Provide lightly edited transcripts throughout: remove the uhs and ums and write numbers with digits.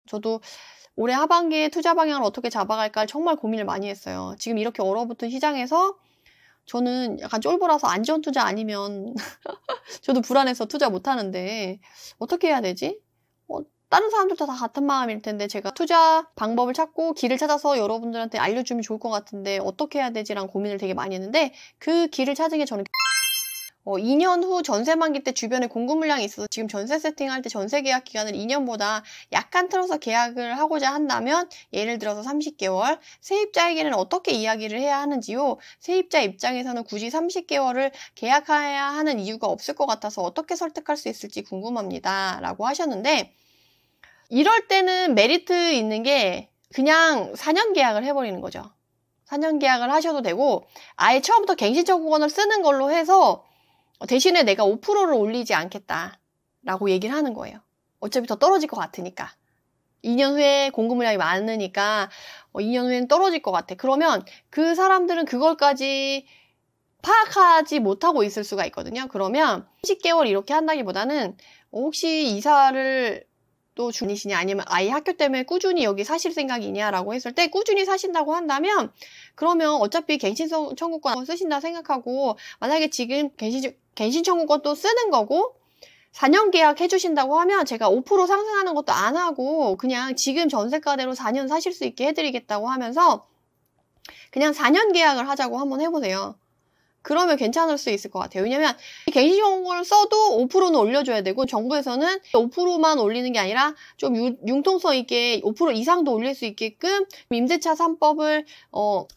저도 올해 하반기에 투자 방향을 어떻게 잡아갈까 정말 고민을 많이 했어요. 지금 이렇게 얼어붙은 시장에서 저는 약간 쫄보라서 안전 투자 아니면 저도 불안해서 투자 못 하는데 어떻게 해야 되지? 다른 사람들도 다 같은 마음일 텐데 제가 투자 방법을 찾고 길을 찾아서 여러분들한테 알려주면 좋을 것 같은데 어떻게 해야 되지라는 고민을 되게 많이 했는데 그 길을 찾은 게 저는 2년 후 전세 만기 때 주변에 공급 물량이 있어서 지금 전세 세팅할 때 전세 계약 기간을 2년보다 약간 틀어서 계약을 하고자 한다면 예를 들어서 30개월 세입자에게는 어떻게 이야기를 해야 하는지요. 세입자 입장에서는 굳이 30개월을 계약해야 하는 이유가 없을 것 같아서 어떻게 설득할 수 있을지 궁금합니다. 라고 하셨는데 이럴 때는 메리트 있는 게 그냥 4년 계약을 해버리는 거죠. 4년 계약을 하셔도 되고 아예 처음부터 갱신청구권을 쓰는 걸로 해서 대신에 내가 5%를 올리지 않겠다라고 얘기를 하는 거예요. 어차피 더 떨어질 것 같으니까. 2년 후에 공급 물량이 많으니까 2년 후에는 떨어질 것 같아. 그러면 그 사람들은 그걸까지 파악하지 못하고 있을 수가 있거든요. 그러면 30개월 이렇게 한다기보다는 혹시 이사를 또 중이시냐 아니면 아이 학교 때문에 꾸준히 여기 사실 생각이냐라고 했을 때 꾸준히 사신다고 한다면 그러면 어차피 갱신 청구권 쓰신다 생각하고 만약에 지금 갱신 청구권 또 쓰는 거고 4년 계약 해주신다고 하면 제가 5% 상승하는 것도 안 하고 그냥 지금 전세가대로 4년 사실 수 있게 해드리겠다고 하면서 그냥 4년 계약을 하자고 한번 해보세요. 그러면 괜찮을 수 있을 것 같아요. 왜냐면 갱신청구권을 써도 5%는 올려줘야 되고 정부에서는 5%만 올리는 게 아니라 좀 융통성 있게 5% 이상도 올릴 수 있게끔 임대차 3법을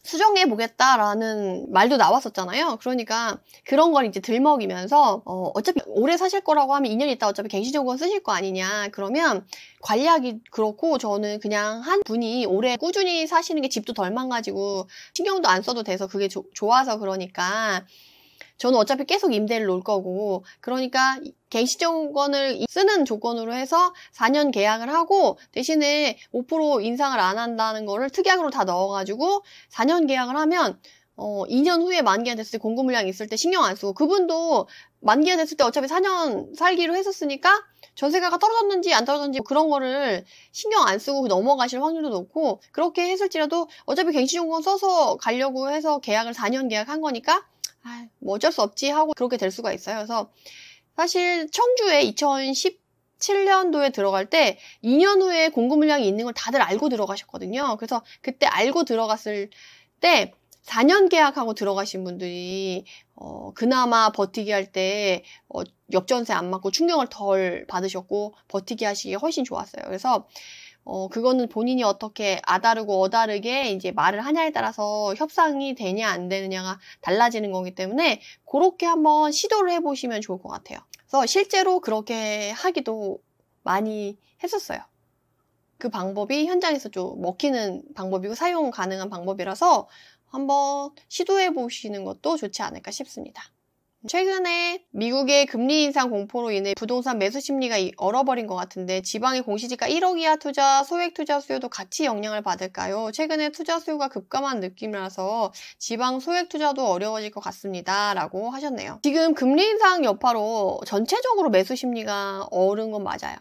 수정해 보겠다라는 말도 나왔었잖아요. 그러니까 그런 걸 이제 들먹이면서 어차피 오래 사실 거라고 하면 2년 있다 어차피 갱신청구권 쓰실 거 아니냐. 그러면 관리하기 그렇고 저는 그냥 한 분이 오래 꾸준히 사시는 게 집도 덜 망가지고 신경도 안 써도 돼서 그게 좋아서 그러니까 저는 어차피 계속 임대를 놓을 거고 그러니까 갱신청구권을 쓰는 조건으로 해서 4년 계약을 하고 대신에 5% 인상을 안 한다는 거를 특약으로 다 넣어가지고 4년 계약을 하면 2년 후에 만기가 됐을 때 공급 물량이 있을 때 신경 안 쓰고 그분도 만기가 됐을 때 어차피 4년 살기로 했었으니까 전세가가 떨어졌는지 안 떨어졌는지 그런 거를 신경 안 쓰고 넘어가실 확률도 높고 그렇게 했을지라도 어차피 갱신청구권 써서 가려고 해서 계약을 4년 계약한 거니까 뭐 어쩔 수 없지 하고 그렇게 될 수가 있어요. 그래서 사실 청주에 2017년도에 들어갈 때 2년 후에 공급 물량이 있는 걸 다들 알고 들어가셨거든요. 그래서 그때 알고 들어갔을 때 4년 계약하고 들어가신 분들이 그나마 버티기 할 때 역전세 안 맞고 충격을 덜 받으셨고 버티기 하시기 훨씬 좋았어요. 그래서 그거는 본인이 어떻게 아다르고 어다르게 이제 말을 하냐에 따라서 협상이 되냐 안 되느냐가 달라지는 거기 때문에 그렇게 한번 시도를 해보시면 좋을 것 같아요. 그래서 실제로 그렇게 하기도 많이 했었어요. 그 방법이 현장에서 좀 먹히는 방법이고 사용 가능한 방법이라서 한번 시도해 보시는 것도 좋지 않을까 싶습니다. 최근에 미국의 금리 인상 공포로 인해 부동산 매수 심리가 얼어버린 것 같은데 지방의 공시지가 1억 이하 투자, 소액 투자 수요도 같이 영향을 받을까요? 최근에 투자 수요가 급감한 느낌이라서 지방 소액 투자도 어려워질 것 같습니다. 라고 하셨네요. 지금 금리 인상 여파로 전체적으로 매수 심리가 얼은 건 맞아요.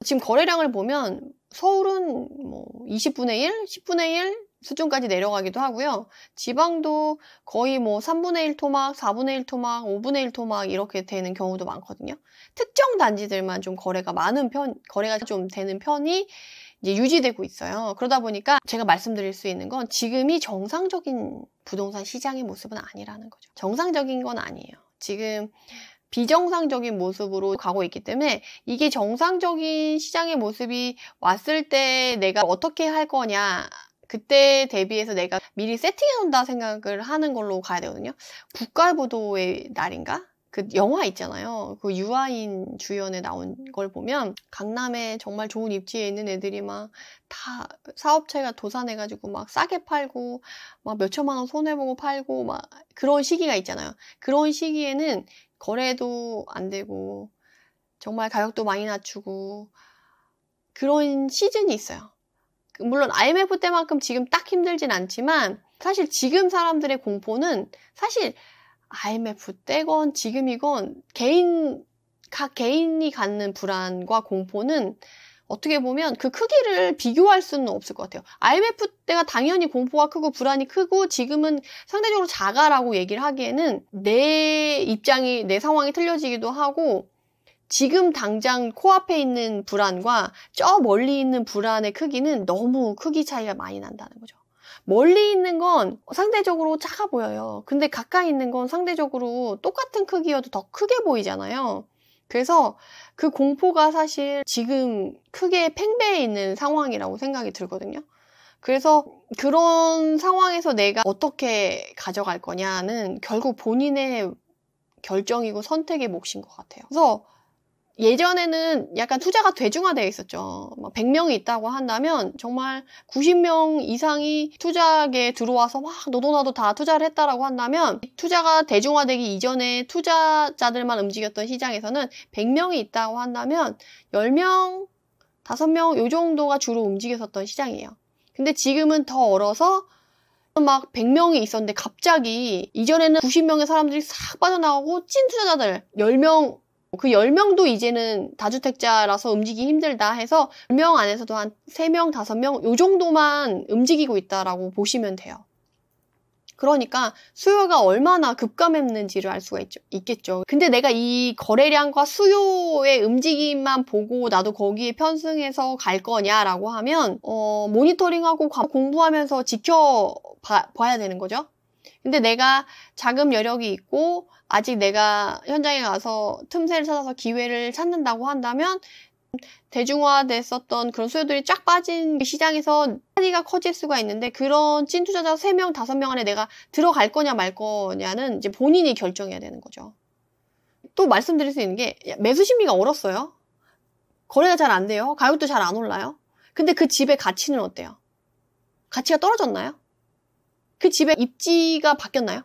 지금 거래량을 보면 서울은 뭐 20분의 1, 10분의 1 수준까지 내려가기도 하고요. 지방도 거의 뭐 3분의 1 토막, 4분의 1 토막, 5분의 1 토막 이렇게 되는 경우도 많거든요. 특정 단지들만 좀 거래가 좀 되는 편이 이제 유지되고 있어요. 그러다 보니까 제가 말씀드릴 수 있는 건 지금이 정상적인 부동산 시장의 모습은 아니라는 거죠. 정상적인 건 아니에요. 지금 비정상적인 모습으로 가고 있기 때문에 이게 정상적인 시장의 모습이 왔을 때 내가 어떻게 할 거냐 그때 대비해서 내가 미리 세팅해 놓는다 생각을 하는 걸로 가야 되거든요. 국가부도의 날인가? 그 영화 있잖아요. 그 유아인 주연에 나온 걸 보면 강남에 정말 좋은 입지에 있는 애들이 막 다 사업체가 도산해가지고 막 싸게 팔고 막 몇천만 원 손해보고 팔고 막 그런 시기가 있잖아요. 그런 시기에는 거래도 안 되고 정말 가격도 많이 낮추고 그런 시즌이 있어요. 물론 IMF 때만큼 지금 딱 힘들진 않지만 사실 지금 사람들의 공포는 사실 IMF 때건 지금이건 각 개인이 갖는 불안과 공포는 어떻게 보면 그 크기를 비교할 수는 없을 것 같아요. IMF 때가 당연히 공포가 크고 불안이 크고 지금은 상대적으로 작아라고 얘기를 하기에는 내 상황이 틀려지기도 하고 지금 당장 코앞에 있는 불안과 저 멀리 있는 불안의 크기는 너무 크기 차이가 많이 난다는 거죠. 멀리 있는 건 상대적으로 작아 보여요. 근데 가까이 있는 건 상대적으로 똑같은 크기여도 더 크게 보이잖아요. 그래서 그 공포가 사실 지금 크게 팽배해 있는 상황이라고 생각이 들거든요. 그래서 그런 상황에서 내가 어떻게 가져갈 거냐는 결국 본인의 결정이고 선택의 몫인 것 같아요. 그래서 예전에는 약간 투자가 대중화되어 있었죠. 100명이 있다고 한다면 정말 90명 이상이 투자계에 들어와서 막 너도 나도 다 투자를 했다라고 한다면 투자가 대중화되기 이전에 투자자들만 움직였던 시장에서는 100명이 있다고 한다면 10명, 5명 요 정도가 주로 움직였었던 시장이에요. 근데 지금은 더 얼어서 막 100명이 있었는데 갑자기 이전에는 90명의 사람들이 싹 빠져나가고 찐 투자자들 10명 그 10명도 이제는 다주택자라서 움직이기 힘들다 해서 10명 안에서도 한 3명, 5명 요 정도만 움직이고 있다라고 보시면 돼요. 그러니까 수요가 얼마나 급감했는지를 알 수가 있겠죠. 근데 내가 이 거래량과 수요의 움직임만 보고 나도 거기에 편승해서 갈 거냐라고 하면 모니터링하고 공부하면서 지켜봐야 되는 거죠. 근데 내가 자금 여력이 있고 아직 내가 현장에 가서 틈새를 찾아서 기회를 찾는다고 한다면 대중화됐었던 그런 수요들이 쫙 빠진 시장에서 차이가 커질 수가 있는데 그런 찐 투자자 3명, 5명 안에 내가 들어갈 거냐 말 거냐는 이제 본인이 결정해야 되는 거죠. 또 말씀드릴 수 있는 게 매수 심리가 얼었어요. 거래가 잘 안 돼요. 가격도 잘 안 올라요. 근데 그 집의 가치는 어때요? 가치가 떨어졌나요? 그 집의 입지가 바뀌었나요?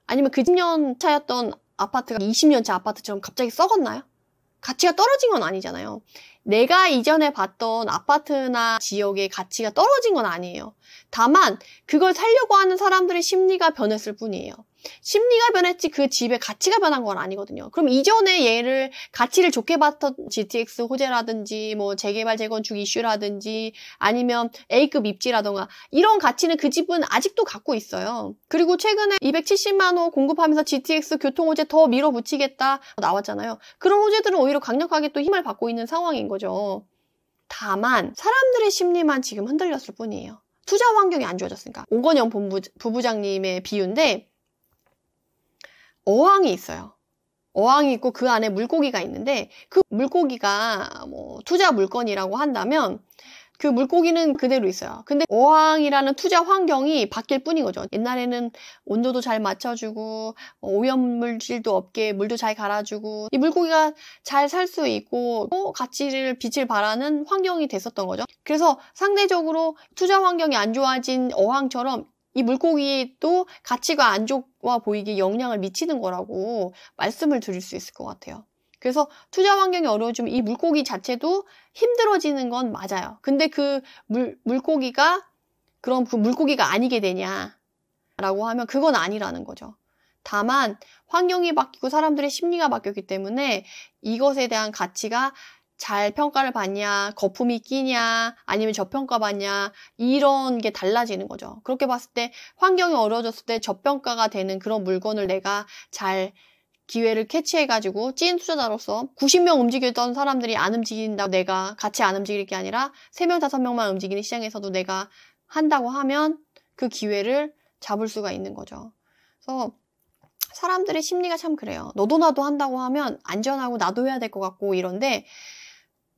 아니면 그 10년 차였던 아파트가 20년 차 아파트처럼 갑자기 썩었나요? 가치가 떨어진 건 아니잖아요. 내가 이전에 봤던 아파트나 지역의 가치가 떨어진 건 아니에요. 다만 그걸 살려고 하는 사람들의 심리가 변했을 뿐이에요. 심리가 변했지 그 집의 가치가 변한 건 아니거든요. 그럼 이전에 얘를 가치를 좋게 봤던 GTX 호재라든지 뭐 재개발 재건축 이슈라든지 아니면 A급 입지라던가 이런 가치는 그 집은 아직도 갖고 있어요. 그리고 최근에 270만 호 공급하면서 GTX 교통 호재 더 밀어붙이겠다 나왔잖아요. 그런 호재들은 오히려 강력하게 또 힘을 받고 있는 상황인 거죠. 다만 사람들의 심리만 지금 흔들렸을 뿐이에요. 투자 환경이 안 좋아졌으니까. 오건영 부부장님의 비유인데 어항이 있어요. 어항이 있고 그 안에 물고기가 있는데 그 물고기가 뭐 투자 물건이라고 한다면 그 물고기는 그대로 있어요. 근데 어항이라는 투자 환경이 바뀔 뿐인 거죠. 옛날에는 온도도 잘 맞춰주고 오염물질도 없게 물도 잘 갈아주고 이 물고기가 잘 살 수 있고 빛을 발하는 환경이 됐었던 거죠. 그래서 상대적으로 투자 환경이 안 좋아진 어항처럼 이 물고기도 가치가 안 좋아 보이게 영향을 미치는 거라고 말씀을 드릴 수 있을 것 같아요. 그래서 투자 환경이 어려워지면 이 물고기 자체도 힘들어지는 건 맞아요. 근데 그 물고기가 그럼 그 물고기가 아니게 되냐라고 하면 그건 아니라는 거죠. 다만 환경이 바뀌고 사람들의 심리가 바뀌었기 때문에 이것에 대한 가치가 잘 평가를 받냐, 거품이 끼냐, 아니면 저평가받냐 이런 게 달라지는 거죠. 그렇게 봤을 때 환경이 어려워졌을 때 저평가가 되는 그런 물건을 내가 잘 기회를 캐치해가지고 찐 투자자로서 90명 움직이던 사람들이 안 움직인다고 내가 같이 안 움직일 게 아니라 3명, 5명만 움직이는 시장에서도 내가 한다고 하면 그 기회를 잡을 수가 있는 거죠. 그래서 사람들의 심리가 참 그래요. 너도 나도 한다고 하면 안전하고 나도 해야 될 것 같고 이런데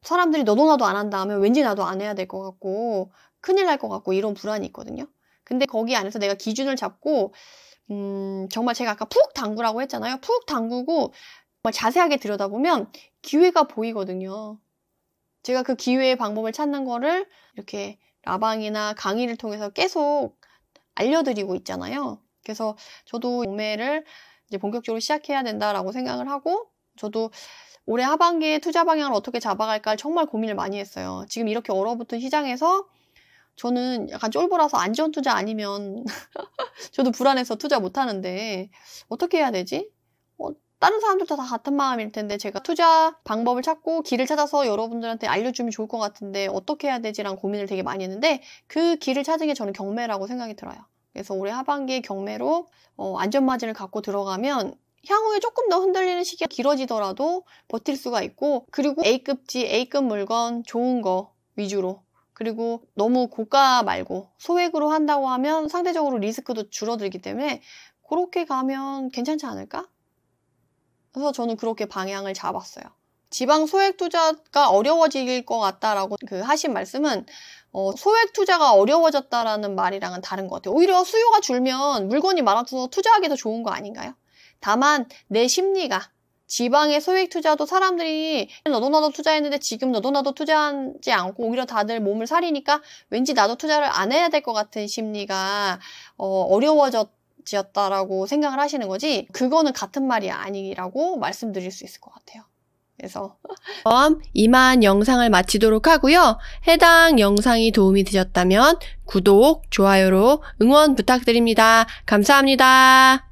사람들이 너도 나도 안 한다 하면 왠지 나도 안 해야 될 것 같고 큰일 날 것 같고 이런 불안이 있거든요. 근데 거기 안에서 내가 기준을 잡고 정말 제가 아까 푹 담그라고 했잖아요. 푹 담그고 정말 자세하게 들여다보면 기회가 보이거든요. 제가 그 기회의 방법을 찾는 거를 이렇게 라방이나 강의를 통해서 계속 알려드리고 있잖아요. 그래서 저도 경매를 이제 본격적으로 시작해야 된다라고 생각을 하고 저도 올해 하반기에 투자 방향을 어떻게 잡아갈까 정말 고민을 많이 했어요. 지금 이렇게 얼어붙은 시장에서 저는 약간 쫄보라서 안전 투자 아니면 저도 불안해서 투자 못 하는데 어떻게 해야 되지? 다른 사람들도 다 같은 마음일 텐데 제가 투자 방법을 찾고 길을 찾아서 여러분들한테 알려주면 좋을 것 같은데 어떻게 해야 되지라는 고민을 되게 많이 했는데 그 길을 찾은 게 저는 경매라고 생각이 들어요. 그래서 올해 하반기에 경매로 안전마진을 갖고 들어가면 향후에 조금 더 흔들리는 시기가 길어지더라도 버틸 수가 있고, 그리고 A급지, A급 물건 좋은 거 위주로, 그리고 너무 고가 말고 소액으로 한다고 하면 상대적으로 리스크도 줄어들기 때문에 그렇게 가면 괜찮지 않을까? 그래서 저는 그렇게 방향을 잡았어요. 지방 소액 투자가 어려워질 것 같다라고 하신 말씀은 소액 투자가 어려워졌다라는 말이랑은 다른 것 같아요. 오히려 수요가 줄면 물건이 많아서 투자하기 더 좋은 거 아닌가요? 다만 내 심리가, 지방의 소액 투자도 사람들이 너도 나도 투자했는데 지금 너도 나도 투자하지 않고 오히려 다들 몸을 사리니까 왠지 나도 투자를 안 해야 될 것 같은 심리가 어려워졌다라고 생각을 하시는 거지, 그거는 같은 말이 아니라고 말씀드릴 수 있을 것 같아요. 그래서 그럼 이만 영상을 마치도록 하고요. 해당 영상이 도움이 되셨다면 구독, 좋아요로 응원 부탁드립니다. 감사합니다.